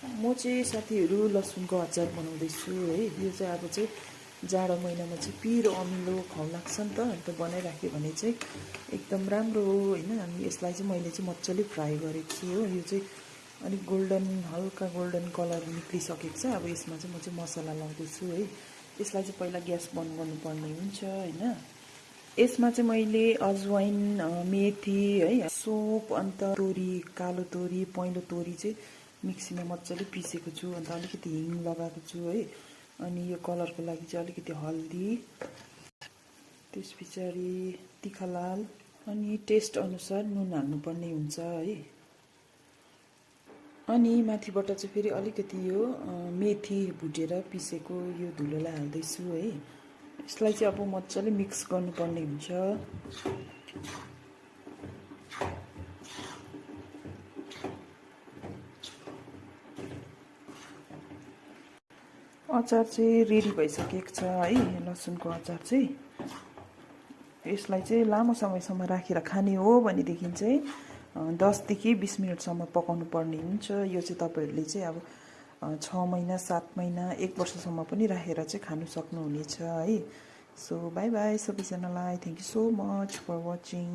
म चाहिँ साथीहरू लसुनको अचार बनाउँदैछु है। यो चाहिँ अब चाहिँ जाडो महिनामा चाहिँ पिरो अमिलो खाउ लाग्छ नि त, अन्त बनाइराख्यो भने चाहिँ एकदम राम्रो हो होइन। अनि यसलाई चाहिँ मैले चाहिँ मजाले फ्राई गरेको छु हो। यो चाहिँ अलिक गोल्डन हल्का गोल्डन कलर निक्लिसकेको छ। अब यसमा चाहिँ म चाहिँ मसला लाउँदैछु है। यसलाई चाहिँ पहिला ग्यास बन्द गर्नुपर्ने हुन्छ होइन। यसमा चाहिँ मैले अजवाइन, मेथी है, सोप, अन्त तोरी, कालो तोरी, पहेँलो तोरी चाहिँ मिक्सीमा मजाले पिसेको छु। अन्त अलिकति हिङ लगाएको छु है। अनि यो कलरको लागि चाहिँ अलिकति हल्दी, त्यस पछाडि तिखालाल, अनि टेस्ट अनुसार नुन हाल्नुपर्ने हुन्छ है। अनि माथिबाट चाहिँ फेरि अलिकति यो मेथी भुटेर पिसेको यो धुलोलाई हाल्दैछु है। यसलाई चाहिँ अब मजाले मिक्स गर्नुपर्ने हुन्छ। अचार चाहिँ रेडी भइसकेको छ है, लसुनको अचार चाहिँ। यसलाई चाहिँ लामो समयसम्म राखेर खाने हो भनेदेखि चाहिँ 10 देखि 20 मिनटसम्म पकाउनु पर्ने हुन्छ। यो चाहिँ तपाईँहरूले चाहिँ अब 6 महिना, 7 महिना, 1 वर्षसम्म पनि राखेर चाहिँ खानु सक्नुहुनेछ है। सो बाई बाई सबैजनालाई, thank you so much for watching.